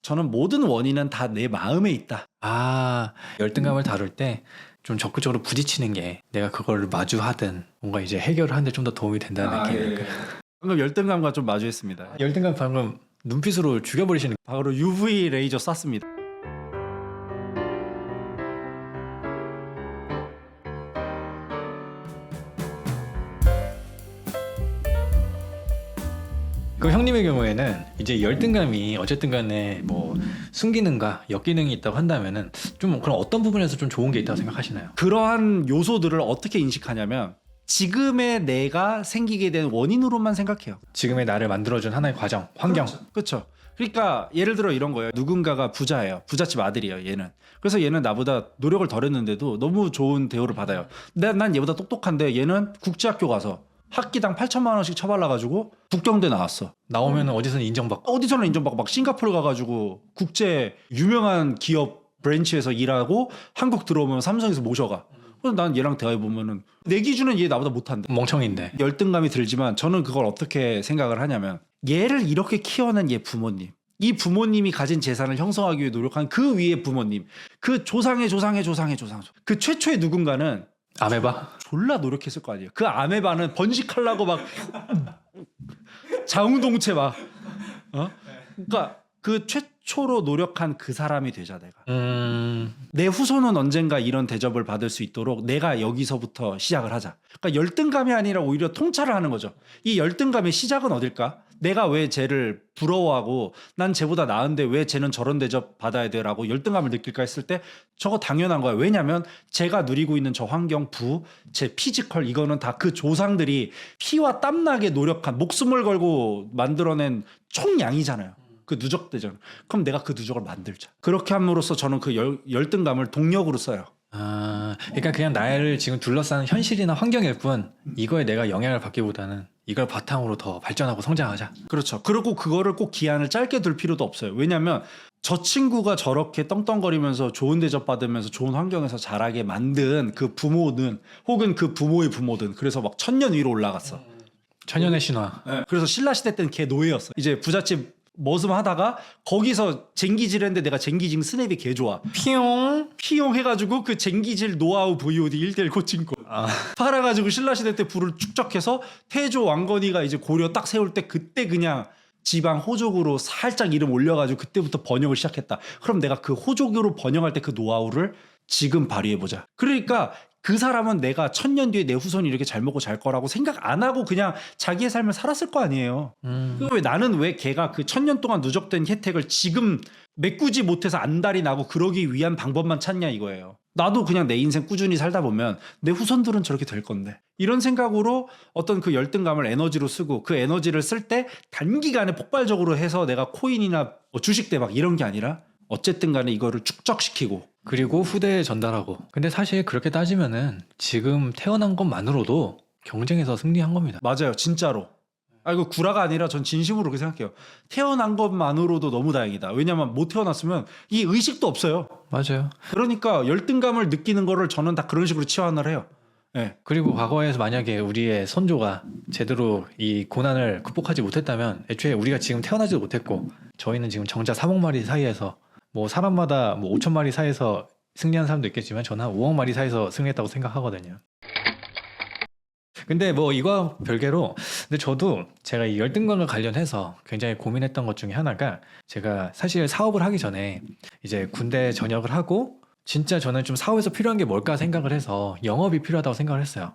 저는 모든 원인은 다 내 마음에 있다. 아, 열등감을 다룰 때 좀 적극적으로 부딪히는 게 내가 그걸 마주하든 뭔가 이제 해결을 하는데 좀 더 도움이 된다는 느낌이니까. 방금 열등감과 좀 마주했습니다. 열등감 방금 눈빛으로 죽여버리시는. 바로 UV 레이저 쐈습니다. 그 형님의 경우에는 이제 열등감이 어쨌든 간에 뭐 순기능과 역기능이 있다고 한다면은 좀 그런 어떤 부분에서 좀 좋은 게 있다고 생각하시나요? 그러한 요소들을 어떻게 인식하냐면 지금의 내가 생기게 된 원인으로만 생각해요. 지금의 나를 만들어준 하나의 과정, 환경. 그렇죠. 그러니까 예를 들어 이런 거예요. 누군가가 부자예요. 부잣집 아들이에요. 얘는. 그래서 얘는 나보다 노력을 덜 했는데도 너무 좋은 대우를 받아요. 난 얘보다 똑똑한데 얘는 국제학교 가서 학기당 8천만 원씩 처발라가지고 국경대 나왔어. 나오면 어디서는 인정받고. 어디서는 인정받고 막 싱가포르 가가지고 국제 유명한 기업 브랜치에서 일하고 한국 들어오면 삼성에서 모셔가. 그래서 난 얘랑 대화해보면은 내 기준은 얘 나보다 못한다. 멍청인데. 열등감이 들지만 저는 그걸 어떻게 생각을 하냐면 얘를 이렇게 키워낸 얘 부모님, 이 부모님이 가진 재산을 형성하기 위해 노력한 그 위에 부모님, 그 조상의 그 최초의 누군가는 아메바? 졸라 노력했을 거 아니에요. 그 아메바는 번식하려고 막 자웅동체 막 그러니까 그 최초로 노력한 그 사람이 되자 내가. 내 후손은 언젠가 이런 대접을 받을 수 있도록 내가 여기서부터 시작을 하자. 그러니까 열등감이 아니라 오히려 통찰을 하는 거죠. 이 열등감의 시작은 어딜까? 내가 왜 쟤를 부러워하고 난 쟤보다 나은데 왜 쟤는 저런 대접 받아야 돼라고 열등감을 느낄까 했을 때 저거 당연한 거야. 왜냐면 쟤가 누리고 있는 저 환경, 제 피지컬 이거는 다 그 조상들이 피와 땀나게 노력한 목숨을 걸고 만들어낸 총량이잖아요. 그 누적되잖아. 그럼 내가 그 누적을 만들자. 그렇게 함으로써 저는 그 열등감을 동력으로 써요. 아, 그러니까 그냥 나를 지금 둘러싸는 현실이나 환경일 뿐 이거에 내가 영향을 받기보다는 이걸 바탕으로 더 발전하고 성장하자. 그렇죠. 그리고 그거를 꼭 기한을 짧게 둘 필요도 없어요. 왜냐하면 저 친구가 저렇게 떵떵거리면서 좋은 대접 받으면서 좋은 환경에서 자라게 만든 그 부모는 혹은 그 부모의 부모든 그래서 막 천년 위로 올라갔어. 천연의 신화. 네. 그래서 신라 시대 때는 걔 노예였어. 이제 부잣집 머슴하다가 거기서 쟁기질 했는데 내가 쟁기질 스냅이 개 좋아. 피용 해가지고 그 쟁기질 노하우 VOD 1대1 코칭 거 팔아가지고 신라시대 때 부를 축적해서 태조 왕건이가 이제 고려 딱 세울 때 그때 그냥 지방 호족으로 살짝 이름 올려가지고 그때부터 번역을 시작했다. 그럼 내가 그 호족으로 번역할 때 그 노하우를 지금 발휘해보자. 그러니까 그 사람은 내가 천년 뒤에 내 후손이 이렇게 잘 먹고 잘 거라고 생각 안 하고 그냥 자기의 삶을 살았을 거 아니에요. 왜 나는 왜 걔가 그 천년 동안 누적된 혜택을 지금 메꾸지 못해서 안달이 나고 그러기 위한 방법만 찾냐 이거예요. 나도 그냥 내 인생 꾸준히 살다 보면 내 후손들은 저렇게 될 건데 이런 생각으로 어떤 그 열등감을 에너지로 쓰고 그 에너지를 쓸 때 단기간에 폭발적으로 해서 내가 코인이나 주식 대박 이런 게 아니라 어쨌든 간에 이거를 축적시키고 그리고 후대에 전달하고. 근데 사실 그렇게 따지면은 지금 태어난 것만으로도 경쟁에서 승리한 겁니다. 맞아요. 진짜로. 이거 구라가 아니라 전 진심으로 그렇게 생각해요. 태어난 것만으로도 너무 다행이다. 왜냐면 못 태어났으면 이 의식도 없어요. 맞아요. 그러니까 열등감을 느끼는 거를 저는 다 그런 식으로 치환을 해요. 네. 그리고 과거에서 만약에 우리의 선조가 제대로 이 고난을 극복하지 못했다면 애초에 우리가 지금 태어나지도 못했고 저희는 지금 정자 3억 마리 사이에서 뭐 사람마다 뭐 5천 마리 사이에서 승리한 사람도 있겠지만 저는 한 5억 마리 사이에서 승리했다고 생각하거든요. 근데 뭐 이거와 별개로 근데 저도 제가 이 열등감과 관련해서 굉장히 고민했던 것 중에 하나가 제가 사실 사업을 하기 전에 이제 군대 전역을 하고 진짜 저는 좀 사업에서 필요한 게 뭘까 생각을 해서 영업이 필요하다고 생각을 했어요.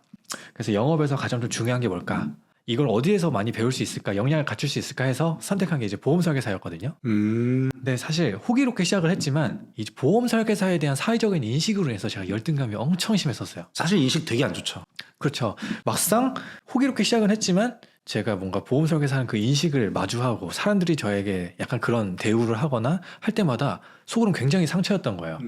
그래서 영업에서 가장 좀 중요한 게 뭘까? 이걸 어디에서 많이 배울 수 있을까? 역량을 갖출 수 있을까 해서 선택한 게 이제 보험 설계사였거든요. 근데 사실 호기롭게 시작을 했지만 이 보험 설계사에 대한 사회적인 인식으로 인해서 제가 열등감이 엄청 심했었어요. 사실 인식 되게 안 좋죠. 그렇죠. 막상 호기롭게 시작은 했지만 제가 뭔가 보험 설계사는 그 인식을 마주하고 사람들이 저에게 약간 그런 대우를 하거나 할 때마다 속으로는 굉장히 상처였던 거예요.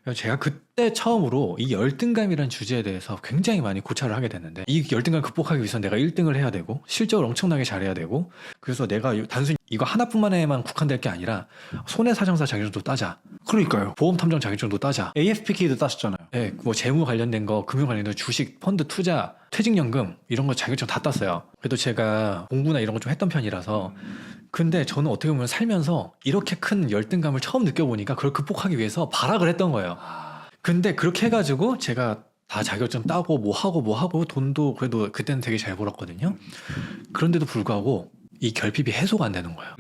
그래서 제가 그때 처음으로 이 열등감이라는 주제에 대해서 굉장히 많이 고찰을 하게 됐는데 이 열등감을 극복하기 위해서 내가 1등을 해야 되고 실적을 엄청나게 잘해야 되고 그래서 내가 단순히 이거 하나뿐만에만 국한될 게 아니라 손해사정사 자격증도 따자. 그러니까요. 보험 탐정 자격증도 따자. AFPK도 따셨잖아요. 네, 뭐 재무 관련된 거, 금융 관련된 거, 주식, 펀드, 투자, 퇴직연금 이런 거 자격증 다 땄어요. 그래도 제가 공부나 이런 거 좀 했던 편이라서 근데 저는 어떻게 보면 살면서 이렇게 큰 열등감을 처음 느껴보니까 그걸 극복하기 위해서 발악을 했던 거예요. 근데 그렇게 해가지고 제가 다 자격증 따고 뭐 하고 돈도 그래도 그때는 되게 잘 벌었거든요. 그런데도 불구하고 이 결핍이 해소가 안 되는 거예요.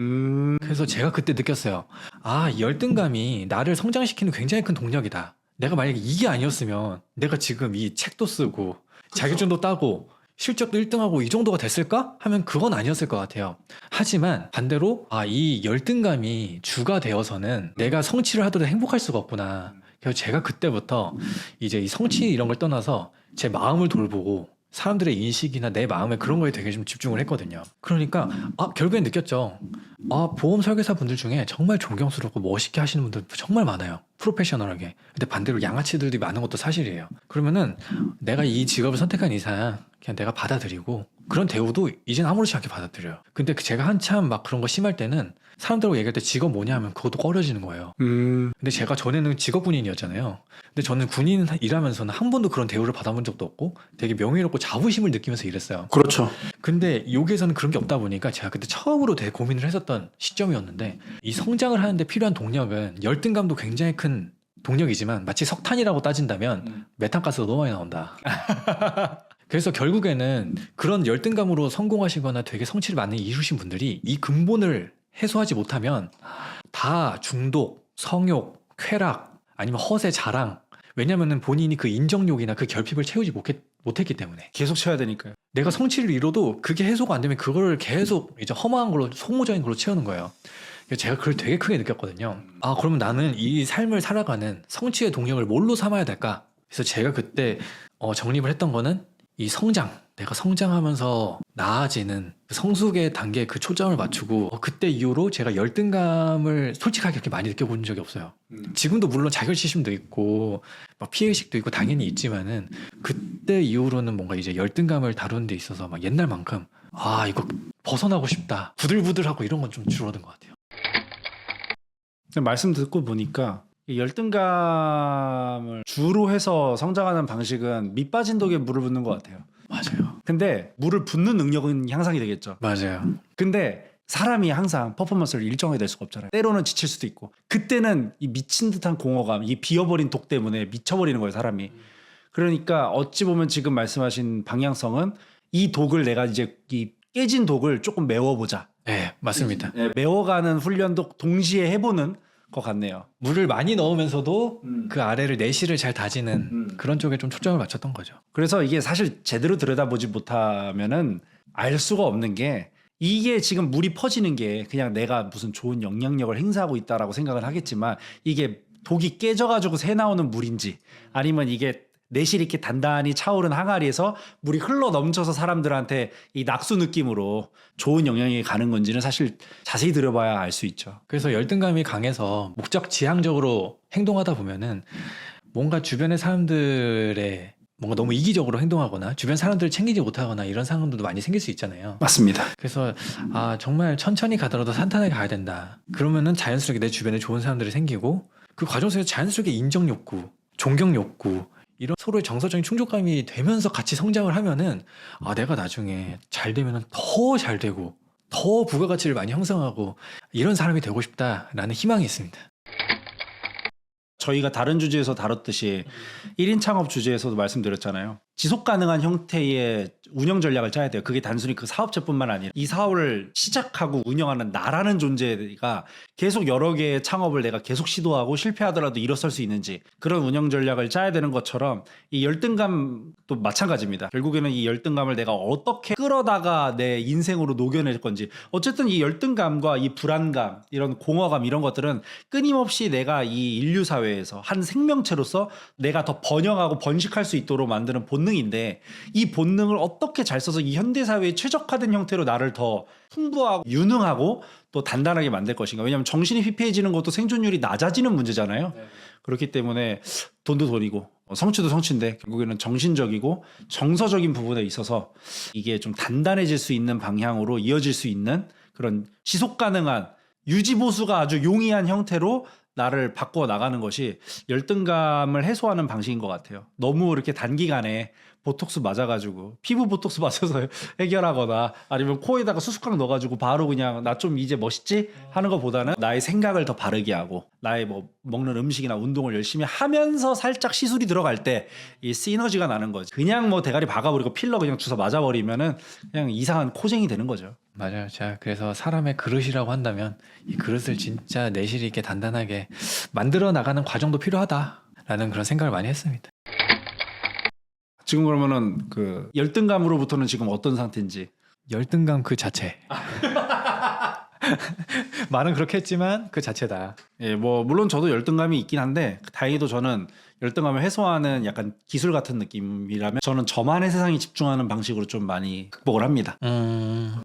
그래서 제가 그때 느꼈어요. 아, 이 열등감이 나를 성장시키는 굉장히 큰 동력이다. 내가 만약에 이게 아니었으면 내가 지금 이 책도 쓰고 자격증도 따고 실적도 1등하고 이 정도가 됐을까? 하면 그건 아니었을 것 같아요. 하지만 반대로 이 열등감이 주가 되어서는 내가 성취를 하더라도 행복할 수가 없구나. 그래서 제가 그때부터 이제 이 성취 이런 걸 떠나서 제 마음을 돌보고 사람들의 인식이나 내 마음에 그런 거에 되게 좀 집중을 했거든요. 그러니까 결국엔 느꼈죠. 보험 설계사 분들 중에 정말 존경스럽고 멋있게 하시는 분들 정말 많아요. 프로페셔널하게. 근데 반대로 양아치들이 많은 것도 사실이에요. 그러면은 내가 이 직업을 선택한 이상 그냥 내가 받아들이고 그런 대우도 이젠 아무렇지 않게 받아들여요. 근데 제가 한참 막 그런 거 심할 때는 사람들하고 얘기할 때 직업 뭐냐 하면 그것도 꺼려지는 거예요. 근데 제가 전에는 직업 군인이었잖아요. 근데 저는 군인 일하면서는 한 번도 그런 대우를 받아본 적도 없고 되게 명예롭고 자부심을 느끼면서 일했어요. 그렇죠. 근데 여기에서는 그런 게 없다 보니까 제가 그때 처음으로 되게 고민을 했었던 시점이었는데 이 성장을 하는데 필요한 동력은 열등감도 굉장히 큰 동력이지만 마치 석탄이라고 따진다면 메탄가스가 너무 많이 나온다. 그래서 결국에는 그런 열등감으로 성공하시거나 되게 성취를 많이 이루신 분들이 이 근본을 해소하지 못하면 다 중독, 성욕, 쾌락 아니면 허세, 자랑. 왜냐면은 본인이 그 인정욕이나 그 결핍을 채우지 못했기 때문에 계속 채워야 되니까요. 내가 성취를 이뤄도 그게 해소가 안 되면 그걸 계속 이제 허망한 걸로 소모적인 걸로 채우는 거예요. 그래서 제가 그걸 되게 크게 느꼈거든요. 그러면 나는 이 삶을 살아가는 성취의 동력을 뭘로 삼아야 될까? 그래서 제가 그때 정립을 했던 거는 이 성장, 내가 성장하면서 나아지는 성숙의 단계에 그 초점을 맞추고 그때 이후로 제가 열등감을 솔직하게 그렇게 많이 느껴본 적이 없어요. 지금도 물론 자결심도 있고 막 피해의식도 있고 당연히 있지만은 그때 이후로는 뭔가 이제 열등감을 다루는 데 있어서 막 옛날만큼 이거 벗어나고 싶다, 부들부들하고 이런 건 좀 줄어든 것 같아요. 말씀 듣고 보니까 이 열등감을 주로 해서 성장하는 방식은 밑 빠진 독에 물을 붓는 것 같아요. 맞아요. 근데 물을 붓는 능력은 향상이 되겠죠. 맞아요. 근데 사람이 항상 퍼포먼스를 일정하게 될 수가 없잖아요. 때로는 지칠 수도 있고 그때는 이 미친 듯한 공허감, 이 비어버린 독 때문에 미쳐버리는 거예요, 사람이. 그러니까 어찌 보면 지금 말씀하신 방향성은 이 독을 내가 이제 이 깨진 독을 조금 메워보자. 네, 맞습니다. 메워가는 훈련도 동시에 해보는 것 같네요. 물을 많이 넣으면서도 그 아래를 내실을 잘 다지는 그런 쪽에 좀 초점을 맞췄던 거죠. 그래서 이게 사실 제대로 들여다보지 못하면은 알 수가 없는 게 이게 지금 물이 퍼지는 게 그냥 내가 무슨 좋은 영향력을 행사하고 있다라고 생각을 하겠지만 이게 독이 깨져가지고 새 나오는 물인지 아니면 이게 내실이 이렇게 단단히 차오른 항아리에서 물이 흘러 넘쳐서 사람들한테 이 낙수 느낌으로 좋은 영향이 가는 건지는 사실 자세히 들여봐야 알 수 있죠. 그래서 열등감이 강해서 목적 지향적으로 행동하다 보면은 뭔가 주변의 사람들의 뭔가 너무 이기적으로 행동하거나 주변 사람들을 챙기지 못하거나 이런 상황들도 많이 생길 수 있잖아요. 맞습니다. 그래서 정말 천천히 가더라도 산탄하게 가야 된다. 그러면은 자연스럽게 내 주변에 좋은 사람들이 생기고 그 과정 속에서 자연스럽게 인정 욕구, 존경 욕구 이런 서로의 정서적인 충족감이 되면서 같이 성장을 하면은 내가 나중에 잘 되면은 더 잘 되고 더 부가가치를 많이 형성하고 이런 사람이 되고 싶다라는 희망이 있습니다. 저희가 다른 주제에서 다뤘듯이 1인 창업 주제에서도 말씀드렸잖아요. 지속 가능한 형태의 운영 전략을 짜야 돼요. 그게 단순히 그 사업체뿐만 아니라 이 사업을 시작하고 운영하는 나라는 존재가 계속 여러 개의 창업을 내가 계속 시도하고 실패하더라도 일어설 수 있는지 그런 운영 전략을 짜야 되는 것처럼 이 열등감도 마찬가지입니다. 결국에는 이 열등감을 내가 어떻게 끌어다가 내 인생으로 녹여낼 건지 어쨌든 이 열등감과 이 불안감 이런 공허감 이런 것들은 끊임없이 내가 이 인류 사회에서 한 생명체로서 내가 더 번영하고 번식할 수 있도록 만드는 본능인데 이 본능을 어떻게 잘 써서 이 현대사회에 최적화된 형태로 나를 더 풍부하고 유능하고 또 단단하게 만들 것인가. 왜냐하면 정신이 피폐해지는 것도 생존율이 낮아지는 문제잖아요. 그렇기 때문에 돈도 돈이고 성취도 성취인데 결국에는 정신적이고 정서적인 부분에 있어서 이게 좀 단단해질 수 있는 방향으로 이어질 수 있는 그런 지속 가능한 유지보수가 아주 용이한 형태로 나를 바꿔 나가는 것이 열등감을 해소하는 방식인 것 같아요. 너무 이렇게 단기간에 보톡스 맞아가지고 피부 보톡스 맞아서 해결하거나 아니면 코에다가 수수깡 넣어가지고 바로 그냥 나 좀 이제 멋있지 하는 것보다는 나의 생각을 더 바르게 하고 나의 뭐 먹는 음식이나 운동을 열심히 하면서 살짝 시술이 들어갈 때 이 시너지가 나는 거지. 그냥 뭐 대가리 박아버리고 필러 그냥 주사 맞아버리면은 그냥 이상한 코쟁이 되는 거죠. 맞아요. 자, 그래서 사람의 그릇이라고 한다면 이 그릇을 진짜 내실 있게 단단하게 만들어 나가는 과정도 필요하다라는 그런 생각을 많이 했습니다. 지금 그러면은 그 열등감으로부터는 지금 어떤 상태인지. 열등감 그 자체. 말은 그렇게 했지만 그 자체다. 예, 뭐 물론 저도 열등감이 있긴 한데 다행히도 저는 열등감을 해소하는 약간 기술 같은 느낌이라면 저는 저만의 세상에 집중하는 방식으로 좀 많이 극복을 합니다.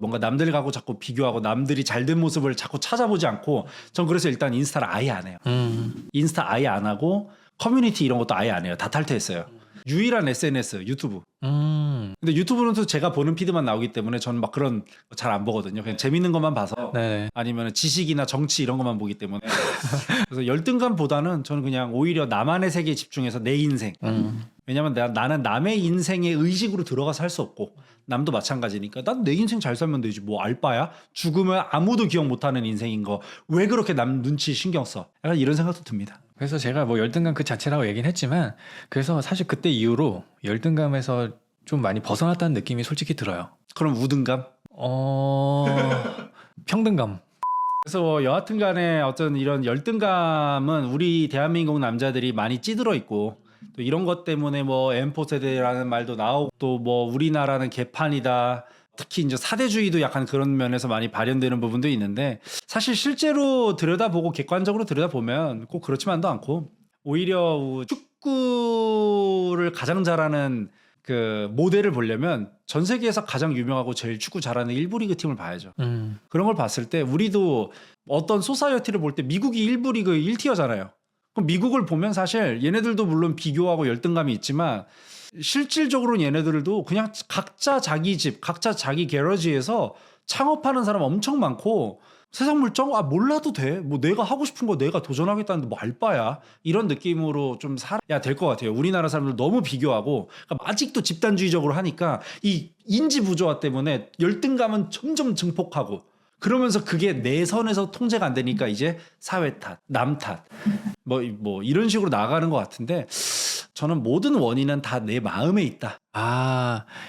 뭔가 남들하고 자꾸 비교하고 남들이 잘된 모습을 자꾸 찾아보지 않고 전 그래서 일단 인스타를 아예 안 해요. 인스타 아예 안 하고 커뮤니티 이런 것도 아예 안 해요. 다 탈퇴했어요. 유일한 SNS 유튜브. 근데 유튜브는 또 제가 보는 피드만 나오기 때문에 저는 막 그런 잘 안 보거든요. 그냥 재밌는 것만 봐서 네. 아니면 지식이나 정치 이런 것만 보기 때문에 그래서 열등감보다는 저는 그냥 오히려 나만의 세계에 집중해서 내 인생. 왜냐면 나는 남의 인생에 의식으로 들어가서 할 수 없고 남도 마찬가지니까 난 내 인생 잘 살면 되지 뭐 알바야? 죽으면 아무도 기억 못하는 인생인 거 왜 그렇게 남 눈치 신경 써? 약간 이런 생각도 듭니다. 그래서 제가 뭐 열등감 그 자체라고 얘기는 했지만 그래서 사실 그때 이후로 열등감에서 좀 많이 벗어났다는 느낌이 솔직히 들어요. 그럼 우등감? 평등감. 그래서 여하튼 간에 어떤 이런 열등감은 우리 대한민국 남자들이 많이 찌들어 있고 또 이런 것 때문에 뭐 M4 세대라는 말도 나오고 또 뭐 우리나라는 개판이다. 특히 이제 사대주의도 약간 그런 면에서 많이 발현되는 부분도 있는데 사실 실제로 들여다보고 객관적으로 들여다보면 꼭 그렇지만도 않고 오히려 축구를 가장 잘하는 그 모델을 보려면 전 세계에서 가장 유명하고 제일 축구 잘하는 일부 리그 팀을 봐야죠. 그런 걸 봤을 때 우리도 어떤 소사이어티를 볼 때 미국이 일부 리그 1티어잖아요. 그럼 미국을 보면 사실 얘네들도 물론 비교하고 열등감이 있지만 실질적으로는 얘네들도 그냥 각자 자기 집, 각자 자기 게러지에서 창업하는 사람 엄청 많고 세상 물정 몰라도 돼. 뭐 내가 하고 싶은 거 내가 도전하겠다는데 뭐 알바야. 이런 느낌으로 좀 살아야 될 것 같아요. 우리나라 사람들 너무 비교하고 그러니까 아직도 집단주의적으로 하니까 이 인지 부조화 때문에 열등감은 점점 증폭하고 그러면서 그게 내 선에서 통제가 안 되니까 이제 사회 탓, 남 탓, 뭐 이런 식으로 나가는 것 같은데 저는 모든 원인은 다 내 마음에 있다.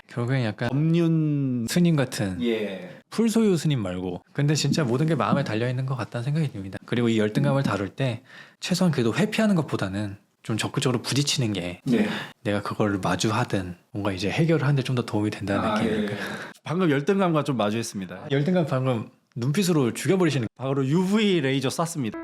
결국엔 약간 법륜 스님 같은 예. 풀소유 스님 말고 근데 진짜 모든 게 마음에 달려있는 것 같다는 생각이 듭니다. 그리고 이 열등감을 다룰 때 최소한 그래도 회피하는 것보다는 좀 적극적으로 부딪히는 게 네. 내가 그걸 마주하든 뭔가 이제 해결을 하는데 좀 더 도움이 된다는 느낌이랄까. 예. 방금 열등감과 좀 마주했습니다. 열등감 방금 눈빛으로 죽여버리시는 바로 UV 레이저 쐈습니다.